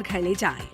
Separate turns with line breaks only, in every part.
घर ले जाएं।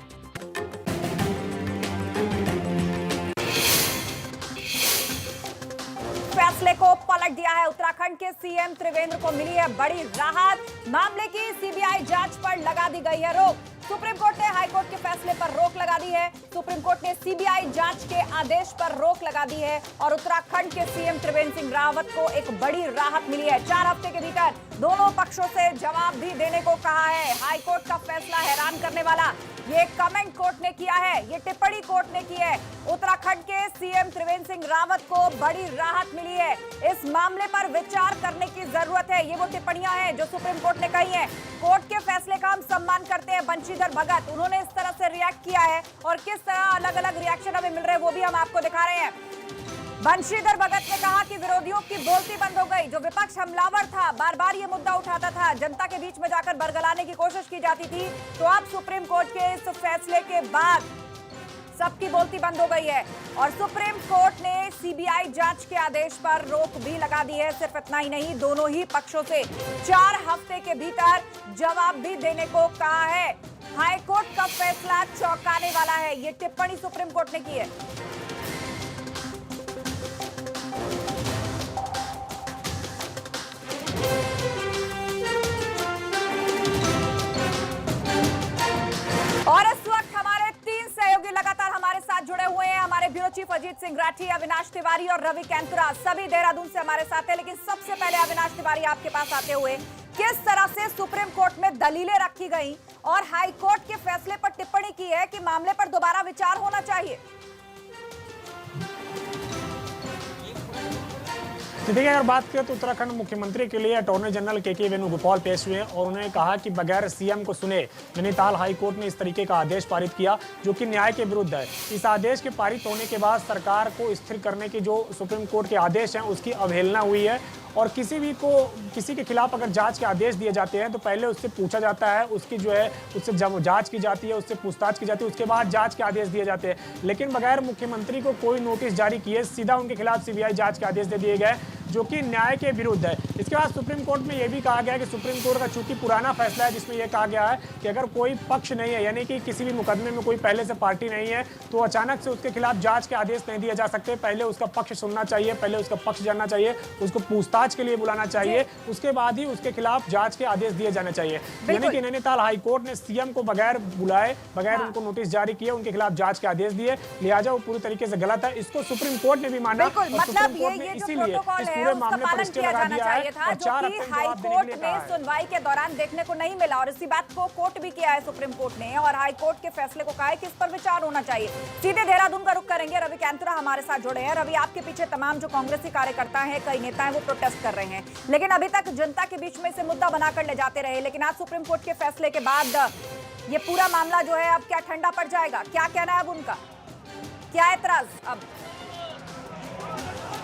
फैसले को पलट दिया है। उत्तराखंड के सीएम त्रिवेंद्र को मिली है बड़ी राहत। मामले की सीबीआई जांच पर लगा दी गई है रोक। सुप्रीम कोर्ट ने हाई कोर्ट के फैसले पर रोक लगा दी है। सुप्रीम कोर्ट ने सीबीआई जांच के आदेश पर रोक लगा दी है और उत्तराखंड के सीएम त्रिवेंद्र सिंह रावत को एक बड़ी राहत मिली है। 4 हफ्ते के भीतर दोनों पक्षों से जवाब भी देने को कहा है। हाई कोर्ट का फैसला हैरान करने वाला। ये कमेंट कोर्ट ने किया है, ये टिप्पणी कोर्ट ने की है। उत्तराखंड के सीएम त्रिवेंद्र सिंह रावत को बड़ी राहत मिली है। इस मामले पर विचार करने की जरूरत है। ये वो टिप्पणियां हैं जो सुप्रीम कोर्ट ने कही हैं। कोर्ट के फैसले का हम सम्मान करते हैं। बंशीधर भगत, उन्होंने इस तरह से रिएक्ट किया है और किस तरह अलग अलग रिएक्शन हमें मिल रहे हैं वो भी हम आपको दिखा रहे हैं। बंशीधर भगत ने कहा कि विरोधियों की बोलती बंद हो गई। जो विपक्ष हमलावर था, बार बार ये मुद्दा उठाता था, जनता के बीच में जाकर बरगलाने की कोशिश की जाती थी, तो अब सुप्रीम कोर्ट के इस फैसले के बाद सबकी बोलती बंद हो गई है और सुप्रीम कोर्ट ने सीबीआई जांच के आदेश पर रोक भी लगा दी है। सिर्फ इतना ही नहीं, दोनों ही पक्षों से 4 हफ्ते के भीतर जवाब भी देने को कहा है। हाई कोर्ट का फैसला चौंकाने वाला है। ये टिप्पणी सुप्रीम कोर्ट ने की है। और इस वक्त हमारे 3 सहयोगी लगातार हमारे साथ जुड़े हुए हैं। हमारे ब्यूरो चीफ अजीत सिंह राठी, अविनाश तिवारी और रवि कैंतुरा, सभी देहरादून से हमारे साथ हैं। लेकिन सबसे पहले अविनाश तिवारी, आपके पास आते हुए, किस तरह से सुप्रीम कोर्ट में दलीलें रखी गई और हाई कोर्ट के फैसले पर टिप्पणी की है कि मामले पर दोबारा विचार होना चाहिए।
देखिए, अगर बात करें तो उत्तराखंड मुख्यमंत्री के लिए अटॉर्नी जनरल के वेणुगोपाल पेश हुए और उन्होंने कहा कि बगैर सीएम को सुने नैनीताल हाई कोर्ट ने इस तरीके का आदेश पारित किया जो कि न्याय के विरुद्ध है। इस आदेश के पारित होने के बाद सरकार को स्थिर करने की जो सुप्रीम कोर्ट के आदेश हैं उसकी अवहेलना हुई है और किसी के खिलाफ अगर जांच के आदेश दिए जाते हैं तो पहले उससे पूछा जाता है, उसकी जो है उससे जब जांच की जाती है, उससे पूछताछ की जाती है, उसके बाद जांच के आदेश दिए जाते हैं। लेकिन बगैर मुख्यमंत्री को कोई नोटिस जारी किए सीधा उनके खिलाफ सीबीआई जांच के आदेश दे दिए गए जो कि न्याय के विरुद्ध है। इसके बाद सुप्रीम कोर्ट में यह भी कहा गया कि सुप्रीम कोर्ट का चूंकि पुराना फैसला है जिसमें यह कहा गया है कि अगर कोई पक्ष नहीं है, यानी कि किसी भी मुकदमे में कोई पहले से पार्टी नहीं है, तो अचानक से उसके खिलाफ जांच के आदेश नहीं दिए जा सकते। पहले उसका पक्ष सुनना चाहिए, पहले उसका पक्ष जानना चाहिए, उसको पूछताछ के लिए बुलाना चाहिए, उसके बाद ही उसके खिलाफ जांच के आदेश दिए जाने चाहिए। यानी कि नैनीताल हाई कोर्ट ने सीएम को बगैर बुलाए, बगैर उनको नोटिस जारी किए उनके खिलाफ जांच के आदेश दिए, लिहाजा वो पूरी तरीके से गलत है। इसको सुप्रीम कोर्ट ने भी माना और सुप्रीम कोर्ट ने इसीलिए इस पूरे मामले पर स्टे लगा दिया है और 4 हफ्ते
हाई कोर्ट में सुनवाई के दौरान देखने को नहीं मिला और इसी बात को कोर्ट भी किया है सुप्रीम कोर्ट ने और हाई कोर्ट के फैसले को कहा है कि इस पर विचार होना चाहिए। सीधे देहरादून का रुख करेंगे। रवि कैंतुरा हमारे साथ जुड़े हैं। रवि, आपके पीछे तमाम जो कांग्रेसी कार्यकर्ता हैं, कई नेता हैं, वो प्रोटेस्ट कर रहे हैं, लेकिन अभी तक जनता के बीच में से मुद्दा बनाकर ले जाते रहे। लेकिन आज सुप्रीम कोर्ट के फैसले के बाद ये पूरा मामला जो है अब क्या ठंडा पड़ जाएगा? क्या कहना है अब उनका? क्या एतराज अब?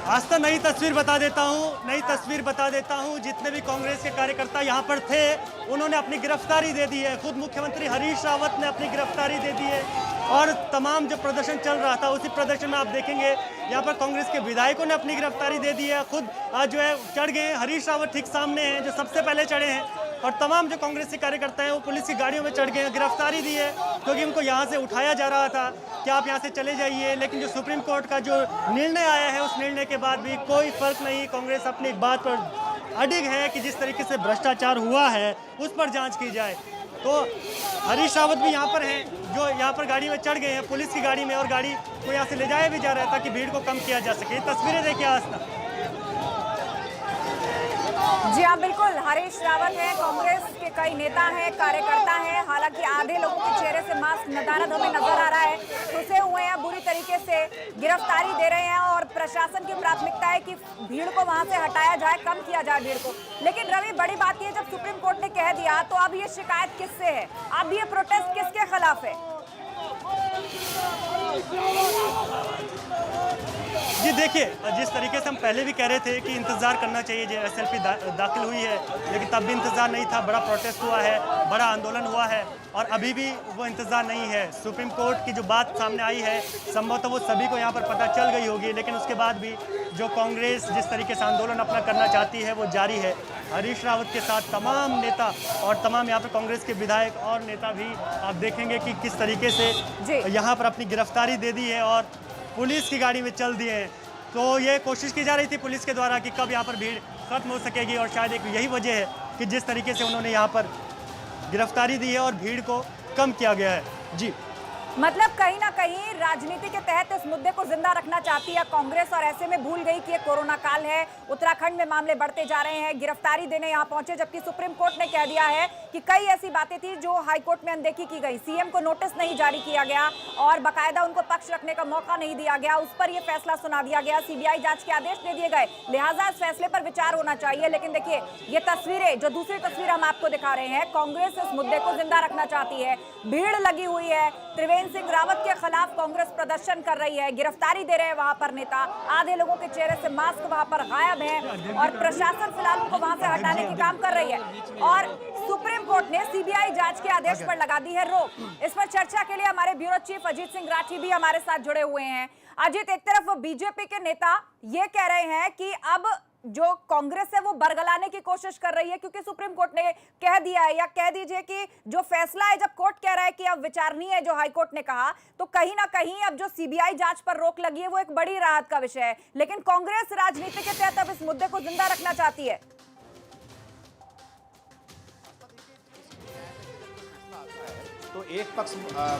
आज तो नई तस्वीर बता देता हूं। जितने भी कांग्रेस के कार्यकर्ता यहां पर थे उन्होंने अपनी गिरफ्तारी दे दी है। खुद मुख्यमंत्री हरीश रावत ने अपनी गिरफ्तारी दे दी है और तमाम जो प्रदर्शन चल रहा था उसी प्रदर्शन में आप देखेंगे यहां पर कांग्रेस के विधायकों ने अपनी गिरफ्तारी दे दी है। खुद जो है चढ़ गए। हरीश रावत ठीक सामने हैं जो सबसे पहले चढ़े हैं और तमाम जो कांग्रेस के कार्यकर्ता हैं वो पुलिस की गाड़ियों में चढ़ गए हैं। गिरफ्तारी दी है क्योंकि उनको यहाँ से उठाया जा रहा था कि आप यहाँ से चले जाइए। लेकिन जो सुप्रीम कोर्ट का जो निर्णय आया है उस निर्णय के बाद भी कोई फर्क नहीं। कांग्रेस अपनी बात पर अडिग है कि जिस तरीके से भ्रष्टाचार हुआ है उस पर जांच की जाए। तो हरीश रावत भी यहाँ पर हैं जो यहाँ पर गाड़ी में चढ़ गए हैं पुलिस की गाड़ी में और गाड़ी को यहाँ से ले जाया भी जा रहा है ताकि भीड़ को कम किया जा सके। तस्वीरें देखिए आज तक।
जी हाँ, बिल्कुल। हरीश रावत है, कांग्रेस के कई नेता हैं, कार्यकर्ता हैं। हालांकि आधे लोगों के चेहरे से मास्क नदारद हमें नजर आ रहा है, घुसे हुए हैं, बुरी तरीके से गिरफ्तारी दे रहे हैं और प्रशासन की प्राथमिकता है कि भीड़ को वहां से हटाया जाए, कम किया जाए भीड़ को। लेकिन रवि, बड़ी बात यह जब सुप्रीम कोर्ट ने कह दिया तो अब ये शिकायत किससे है? अब ये प्रोटेस्ट किसके खिलाफ है?
जी देखिए, जिस तरीके से हम पहले भी कह रहे थे कि इंतज़ार करना चाहिए, जो एसएलपी दाखिल हुई है लेकिन तब भी इंतज़ार नहीं था। बड़ा प्रोटेस्ट हुआ है, बड़ा आंदोलन हुआ है और अभी भी वो इंतज़ार नहीं है। सुप्रीम कोर्ट की जो बात सामने आई है संभवतः वो सभी को यहाँ पर पता चल गई होगी, लेकिन उसके बाद भी जो कांग्रेस जिस तरीके से आंदोलन अपना करना चाहती है वो जारी है। हरीश रावत के साथ तमाम नेता और तमाम यहाँ पर कांग्रेस के विधायक और नेता भी आप देखेंगे कि किस तरीके से यहाँ पर अपनी गिरफ्तारी दे दी है और पुलिस की गाड़ी में चल दिए हैं। तो ये कोशिश की जा रही थी पुलिस के द्वारा कि कब यहाँ पर भीड़ खत्म हो सकेगी, और शायद एक यही वजह है कि जिस तरीके से उन्होंने यहाँ पर गिरफ्तारी दी है और भीड़ को कम किया गया है। जी,
मतलब कहीं ना कहीं राजनीति के तहत इस मुद्दे को जिंदा रखना चाहती है कांग्रेस, और ऐसे में भूल गई कि ये कोरोना काल है। उत्तराखंड में मामले बढ़ते जा रहे हैं, गिरफ्तारी देने यहां पहुंचे, जबकि सुप्रीम कोर्ट ने कह दिया है कि कई ऐसी बातें थी जो हाईकोर्ट में अनदेखी की गई। सीएम को नोटिस नहीं जारी किया गया और बाकायदा उनको पक्ष रखने का मौका नहीं दिया गया, उस पर यह फैसला सुना दिया गया। सीबीआई जांच के आदेश दे दिए गए, लिहाजा इस फैसले पर विचार होना चाहिए। लेकिन देखिए ये तस्वीरें, जो दूसरी तस्वीर हम आपको दिखा रहे हैं, कांग्रेस इस मुद्दे को जिंदा रखना चाहती है। भीड़ लगी हुई है, त्रिवेंद्र सिंह रावत के खिलाफ कांग्रेस प्रदर्शन कर रही है, गिरफ्तारी दे रहे हैं वहां पर नेता। आधे लोगों के चेहरे से मास्क वहां पर गायब है और प्रशासन फिलहाल उनको वहां से हटाने की काम कर रही है। और सुप्रीम कोर्ट ने सीबीआई जांच के आदेश पर लगा दी है रोक। इस पर चर्चा के लिए हमारे ब्यूरो चीफ अजीत सिंह राठी भी हमारे साथ जुड़े हुए हैं। अजीत, एक तरफ बीजेपी के नेता ये कह रहे हैं कि अब जो कांग्रेस है वो बरगलाने की कोशिश कर रही है, क्योंकि सुप्रीम कोर्ट ने कह दिया है, या कह दीजिए कि जो फैसला है, जब कोर्ट कह रहा है कि अब विचारणीय है जो हाईकोर्ट ने कहा, तो कहीं ना कहीं अब जो सीबीआई जांच पर रोक लगी है वो एक बड़ी राहत का विषय है। लेकिन कांग्रेस राजनीति के तहत अब इस मुद्दे को जिंदा रखना चाहती है।
तो एक पक्ष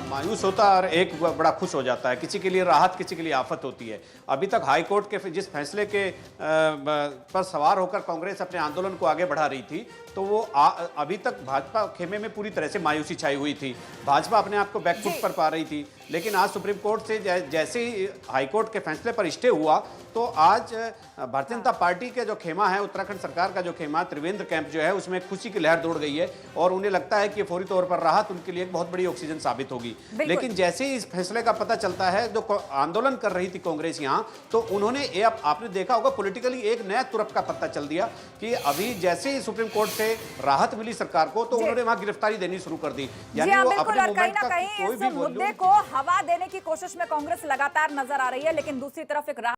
मायूस होता है और एक बड़ा खुश हो जाता है। किसी के लिए राहत, किसी के लिए आफत होती है। अभी तक हाईकोर्ट के जिस फैसले के पर सवार होकर कांग्रेस अपने आंदोलन को आगे बढ़ा रही थी, तो वो अभी तक भाजपा खेमे में पूरी तरह से मायूसी छाई हुई थी। भाजपा अपने आप को बैकफुट पर पा रही थी। लेकिन आज सुप्रीम कोर्ट से जैसे ही हाईकोर्ट के फैसले पर स्टे हुआ, तो आज भारतीय जनता पार्टी के जो खेमा है, उत्तराखंड सरकार का जो खेमा, त्रिवेंद्र कैंप जो है, उसमें खुशी की लहर दौड़ गई है और उन्हें लगता है कि फौरी तौर पर राहत उनके लिए एक बहुत बड़ी ऑक्सीजन साबित होगी। लेकिन जैसे ही इस फैसले का पता चलता है, जो आंदोलन कर रही थी कांग्रेस यहाँ, तो उन्होंने आपने देखा होगा पॉलिटिकली एक नया तुरप का पत्ता चल दिया कि अभी जैसे ही सुप्रीम कोर्ट से राहत मिली सरकार को, तो उन्होंने वहां गिरफ्तारी देनी शुरू कर दी। यानी वो अपने मूवमेंट का कोई भी
मुद्दे को हवा देने की कोशिश में कांग्रेस लगातार नजर आ रही है। लेकिन दूसरी तरफ एक